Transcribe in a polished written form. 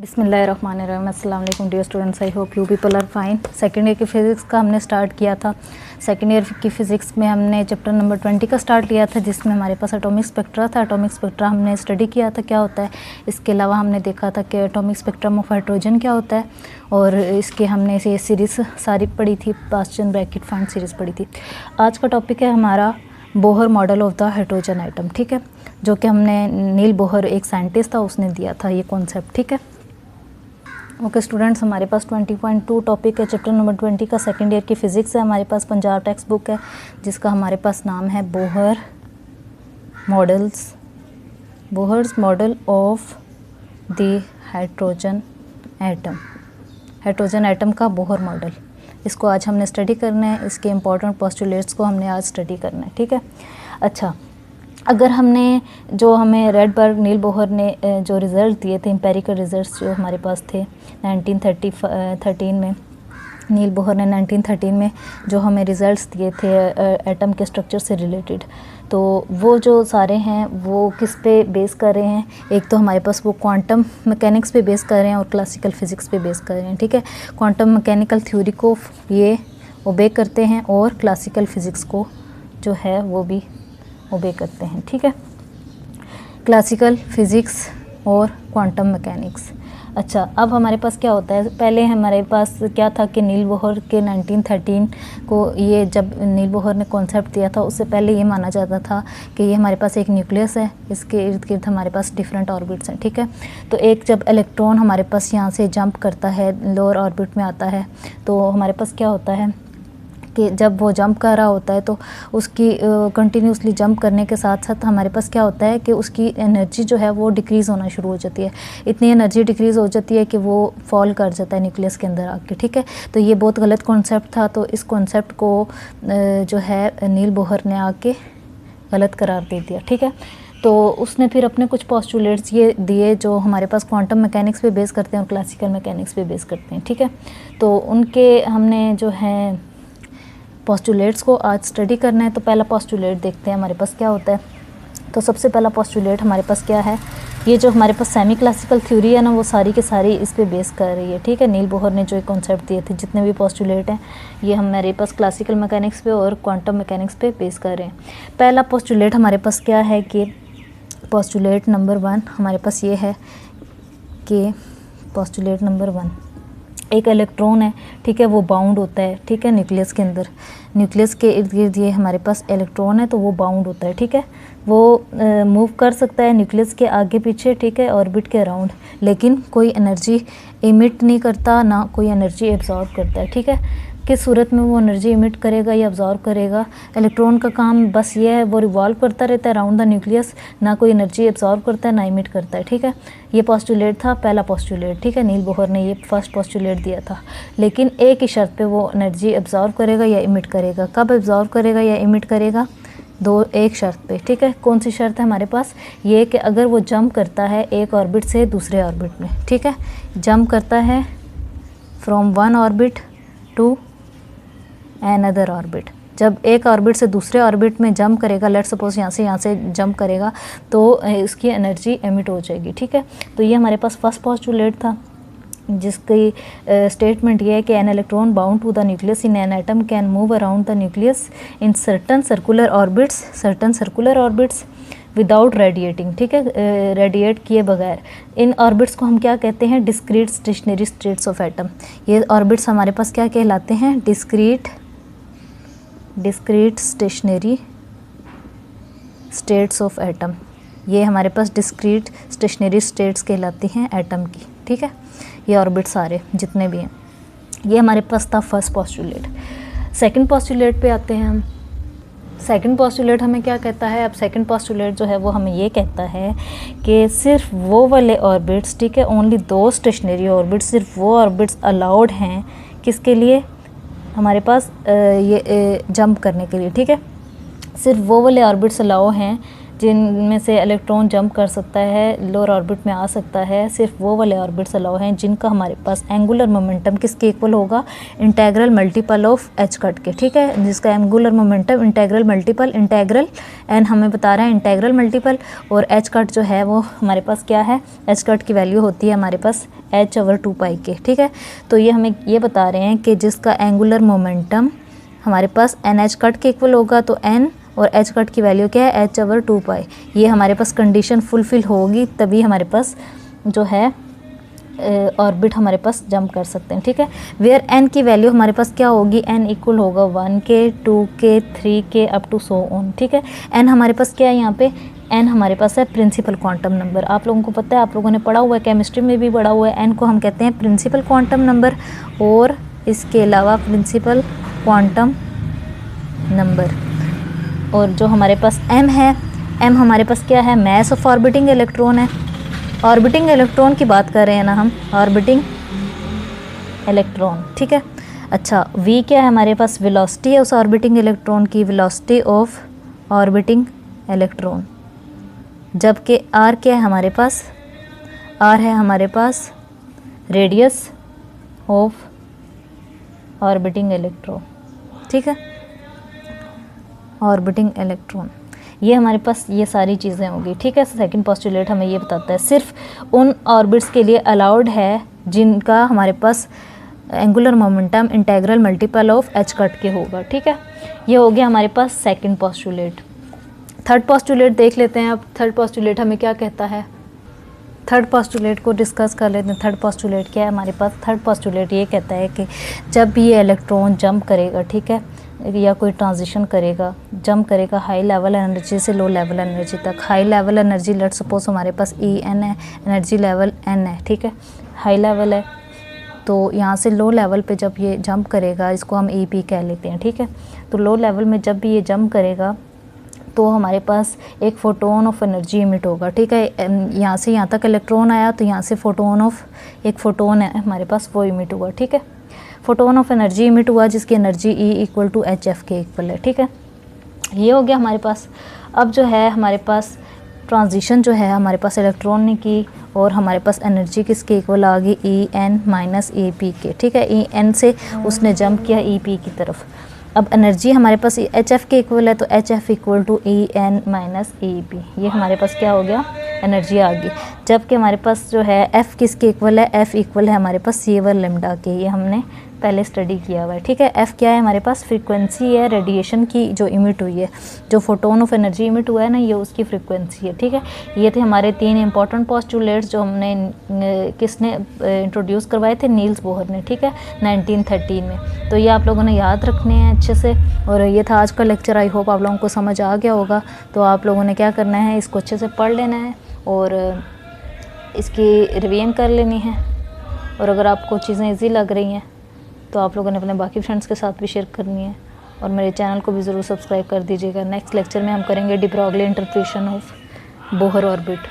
बिस्मिल्लाहिर्रहमानिर्रहीम। अस्सलाम वालेकुम dear students, I hope you people are fine. Second year की फ़िज़िक्स का हमने स्टार्ट किया था। सेकेंड ईयर की फ़िज़िक्स में हमने चैप्टर नंबर 20 का स्टार्ट लिया था, जिसमें हमारे पास एटॉमिक स्पेक्ट्रा था। एटॉमिक स्पेक्ट्रा हमने स्टडी किया था क्या होता है। इसके अलावा हमने देखा था कि एटॉमिक स्पेक्ट्रम ऑफ हाइड्रोजन क्या होता है, और इसके हमने ये सीरीज़ सारी पढ़ी थी, पास्चन ब्रैकेट फाइंड सीरीज़ पढ़ी थी। आज का टॉपिक है हमारा Bohr model of the hydrogen atom, ठीक है, जो कि हमने नील बोहर एक साइंटिस्ट था, उसने दिया था ये कॉन्सेप्ट, ठीक है। ओके स्टूडेंट्स, हमारे पास 20.2 टॉपिक है, चैप्टर नंबर 20 का सेकेंड ईयर की फ़िज़िक्स है। हमारे पास पंजाब टेक्स्ट बुक है, जिसका हमारे पास नाम है Bohr's model of the hydrogen atom. Hydrogen atom का बोहर मॉडल, इसको आज हमने स्टडी करना है। इसके इम्पॉर्टेंट पोस्टुलेट्स को हमने आज स्टडी करना है, ठीक है। अच्छा, अगर हमने जो हमें रेडबर्ग नील बोहर ने जो रिज़ल्ट दिए थे, एम्पेरिकल रिज़ल्ट्स जो हमारे पास थे 1913 में, नील बोहर ने 1913 में जो हमें रिज़ल्ट्स दिए थे एटम के स्ट्रक्चर से रिलेटेड, तो वो जो सारे हैं वो किस पे बेस कर रहे हैं। एक तो हमारे पास वो क्वांटम मैकेनिक्स पे बेस कर रहे हैं और क्लासिकल फ़िज़िक्स पे बेस कर रहे हैं, ठीक है। क्वांटम मैकेनिकल थ्योरी को ये ओबे करते हैं और क्लासिकल फ़िज़िक्स को जो है वो भी ओबे करते हैं, ठीक है। क्लासिकल फ़िज़िक्स और क्वांटम मैकेनिक्स। अच्छा, अब हमारे पास क्या होता है, पहले हमारे पास क्या था कि नील बोहर के 1913 को, ये जब नील बोहर ने कॉन्सेप्ट दिया था, उससे पहले ये माना जाता था कि ये हमारे पास एक न्यूक्लियस है, इसके इर्द गिर्द हमारे पास डिफरेंट ऑर्बिट्स हैं, ठीक है। तो एक जब इलेक्ट्रॉन हमारे पास यहाँ से जंप करता है, लोअर ऑर्बिट में आता है, तो हमारे पास क्या होता है कि जब वो जंप कर रहा होता है तो उसकी कंटिन्यूसली जंप करने के साथ साथ हमारे पास क्या होता है कि उसकी एनर्जी जो है वो डिक्रीज़ होना शुरू हो जाती है। इतनी एनर्जी डिक्रीज़ हो जाती है कि वो फॉल कर जाता है न्यूक्लियस के अंदर आके, ठीक है। तो ये बहुत गलत कॉन्सेप्ट था, तो इस कॉन्सेप्ट को जो है नील बोहर ने आके गलत करार दे दिया, ठीक है। तो उसने फिर अपने कुछ पोस्टुलेट्स ये दिए जो हमारे पास क्वांटम मैकेनिक्स पे बेस करते हैं और क्लासिकल मैकेनिक्स पे बेस करते हैं, ठीक है। तो उनके हमने जो है पोस्टुलेट्स को आज स्टडी करना है। तो पहला पोस्टुलेट देखते हैं हमारे पास क्या होता है। तो सबसे पहला पोस्टुलेट हमारे पास क्या है, ये जो हमारे पास सेमी क्लासिकल थ्योरी है ना, वो सारी की सारी इस पे बेस कर रही है, ठीक है। नील बोहर ने जो एक कॉन्सेप्ट दिए थे, जितने भी पोस्टुलेट हैं, ये हमारे पास क्लासिकल मैकेनिक्स पे और क्वांटम मैकेनिक्स पे बेस कर रहे हैं। पहला पोस्टुलेट हमारे पास क्या है कि पोस्टुलेट नंबर 1 हमारे पास ये है कि पोस्टुलेट नंबर 1, एक इलेक्ट्रॉन है, ठीक है, वो बाउंड होता है, ठीक है, न्यूक्लियस के अंदर। न्यूक्लियस के इर्द गिर्द ये हमारे पास इलेक्ट्रॉन है, तो वो बाउंड होता है, ठीक है। वो मूव कर सकता है न्यूक्लियस के आगे पीछे, ठीक है, ऑर्बिट के अराउंड, लेकिन कोई एनर्जी इमिट नहीं करता, ना कोई एनर्जी एब्जॉर्ब करता है, ठीक है। किस सूरत में वो एनर्जी इमिट करेगा या अब्जॉर्ब करेगा, इलेक्ट्रॉन का काम बस ये है, वो रिवॉल्व करता रहता है अराउंड द न्यूक्लियस, ना कोई एनर्जी एब्जॉर्ब करता है ना इमिट करता है, ठीक है। ये पोस्टुलेट था, पहला पोस्टुलेट, ठीक है। नील बोहर ने ये फर्स्ट पोस्टुलेट दिया था, लेकिन एक ही शर्त पे वो एनर्जी एब्जॉर्ब करेगा या इमिट करेगा। कब एब्जॉर्ब करेगा या इमिट करेगा, एक शर्त पे, ठीक है। कौन सी शर्त है हमारे पास, ये कि अगर वो जंप करता है एक ऑर्बिट से दूसरे ऑर्बिट में, ठीक है, जंप करता है from one orbit to another orbit. जब एक ऑर्बिट से दूसरे ऑर्बिट में जंप करेगा, लेट्स सपोज यहाँ से जंप करेगा, तो इसकी एनर्जी एमिट हो जाएगी, ठीक है। तो ये हमारे पास फर्स्ट पोस्टुलेट था, जिसकी स्टेटमेंट ये है कि an electron bound to the nucleus in an atom can move around the nucleus in certain circular orbits without radiating, ठीक है, रेडिएट किए बगैर। इन ऑर्बिट्स को हम क्या कहते हैं, discrete stationery states of atom. ये ऑर्बिट्स हमारे पास क्या कहलाते हैं, discrete stationery states of atom. ये हमारे पास डिस्क्रीट स्टेशनरी स्टेट्स कहलाती हैं एटम की, ठीक है। ये ऑर्बिट सारे जितने भी हैं, ये हमारे पास था फर्स्ट पोस्टुलेट। सेकंड पोस्टुलेट पे आते हैं हम। सेकंड पोस्टुलेट हमें क्या कहता है, अब सेकंड पोस्टुलेट जो है वो हमें ये कहता है कि सिर्फ वो वाले ऑर्बिट्स, ठीक है, ओनली दो स्टेशनरी ऑर्बिट्स, सिर्फ वो ऑर्बिट्स अलाउड हैं किसके लिए, हमारे पास ये जंप करने के लिए, ठीक है। सिर्फ वो वाले ऑर्बिट्स अलाउ हैं जिनमें से इलेक्ट्रॉन जंप कर सकता है, लोअर ऑर्बिट में आ सकता है, सिर्फ वो वाले ऑर्बिट्स अलाउ हैं जिनका हमारे पास एंगुलर मोमेंटम किसके इक्वल होगा, integral multiple of h cut के, ठीक है, जिसका angular momentum integral multiple, integral n हमें बता रहा है इंटेग्रल मल्टीपल, और एच कट जो है वो हमारे पास क्या है, एच कट की वैल्यू होती है हमारे पास h/2π के, ठीक है। तो ये हमें ये बता रहे हैं कि जिसका एंगुलर मोमेंटम हमारे पास एन एच कट के इक्वल होगा, तो एन और एच कट की वैल्यू क्या है, h/2π। ये हमारे पास कंडीशन फुलफिल होगी तभी हमारे पास जो है ऑर्बिट हमारे पास जंप कर सकते हैं, ठीक है। वेयर एन की वैल्यू हमारे पास क्या होगी, एन इक्वल होगा 1 के, 2 के, 3 के अप टू सो ऑन, ठीक है। एन हमारे पास क्या है यहाँ पे, एन हमारे पास है प्रिंसिपल क्वांटम नंबर। आप लोगों को पता है, आप लोगों ने पढ़ा हुआ है, केमिस्ट्री में भी पढ़ा हुआ है, एन को हम कहते हैं प्रिंसिपल क्वांटम नंबर, और इसके अलावा प्रिंसिपल क्वांटम नंबर। और जो हमारे पास एम है, एम हमारे पास क्या है, मैस ऑफ ऑर्बिटिंग इलेक्ट्रॉन है। ऑर्बिटिंग इलेक्ट्रॉन की बात कर रहे हैं ना हम, ऑर्बिटिंग इलेक्ट्रॉन, ठीक है। अच्छा, वी क्या है हमारे पास, वेलोसिटी है उस ऑर्बिटिंग इलेक्ट्रॉन की, वेलोसिटी ऑफ ऑर्बिटिंग इलेक्ट्रॉन। जबकि आर क्या है हमारे पास, आर है हमारे पास रेडियस ऑफ ऑर्बिटिंग इलेक्ट्रॉन, ठीक है, ऑर्बिटिंग इलेक्ट्रॉन। ये हमारे पास ये सारी चीज़ें होंगी, ठीक है। सेकंड पोस्टुलेट हमें ये बताता है सिर्फ उन ऑर्बिट्स के लिए अलाउड है जिनका हमारे पास angular momentum integral multiple of h cut के होगा, ठीक है। ये हो गया हमारे पास सेकंड पोस्टुलेट। थर्ड पोस्टुलेट देख लेते हैं अब। थर्ड पोस्टुलेट हमें क्या कहता है, थर्ड पोस्टुलेट को डिस्कस कर लेते हैं। थर्ड पोस्टुलेट क्या है हमारे पास, थर्ड पोस्टुलेट ये कहता है कि जब भी ये इलेक्ट्रॉन जंप करेगा, ठीक है, या कोई ट्रांजिशन करेगा, जंप करेगा हाई लेवल एनर्जी से लो लेवल एनर्जी तक। High level energy let suppose हमारे पास ई एन है, एनर्जी लेवल एन है, ठीक है, हाई लेवल है। तो यहाँ से लो लेवल पे जब ये जंप करेगा, इसको हम ई पी कह लेते हैं, ठीक है। तो लो लेवल में जब भी ये जंप करेगा तो हमारे पास एक फोटोन ऑफ एनर्जी इमिट होगा, ठीक है। यहाँ से यहाँ तक इलेक्ट्रॉन आया तो यहाँ से फोटोन ऑफ एक फोटोन है हमारे पास, वो इमिट हुआ, ठीक है। फोटोन ऑफ एनर्जी इमिट हुआ जिसकी energy E equal to h f के इक्वल है, ठीक है। ये हो गया हमारे पास। अब जो है हमारे पास ट्रांजिशन जो है हमारे पास इलेक्ट्रॉन ने की, और हमारे पास एनर्जी किसके इक्वल आ गई, E n minus A P के, ठीक है। ई एन से उसने जंप किया ई पी की तरफ। अब एनर्जी हमारे पास एच एफ के इक्वल है, तो h f equal to E n minus A P. ये हमारे पास क्या हो गया, एनर्जी आ गई। जबकि हमारे पास जो है एफ़ किसके इक्वल है, एफ़ इक्वल है हमारे पास सीवर लेमडा के। ये हमने पहले स्टडी किया हुआ है, ठीक है। एफ़ क्या है हमारे पास, फ्रीक्वेंसी है रेडिएशन की जो इमिट हुई है, जो फोटोन ऑफ एनर्जी इमिट हुआ है ना, ये उसकी फ्रीक्वेंसी है, ठीक है। ये थे हमारे 3 इंपॉर्टेंट पोस्टुलेट्स जो हमने किसने इंट्रोड्यूस करवाए थे, नील्स बोहर ने, ठीक है, 1913 में। तो ये आप लोगों ने याद रखने हैं अच्छे से। और ये था आज का लेक्चर। आई होप आप लोगों को समझ आ गया होगा। तो आप लोगों ने क्या करना है, इसको अच्छे से पढ़ लेना है और इसकी रिवीजन कर लेनी है। और अगर आपको चीज़ें इजी लग रही हैं तो आप लोगों ने अपने बाकी फ्रेंड्स के साथ भी शेयर करनी है, और मेरे चैनल को भी ज़रूर सब्सक्राइब कर दीजिएगा। नेक्स्ट लेक्चर में हम करेंगे de Broglie interpretation of Bohr orbit.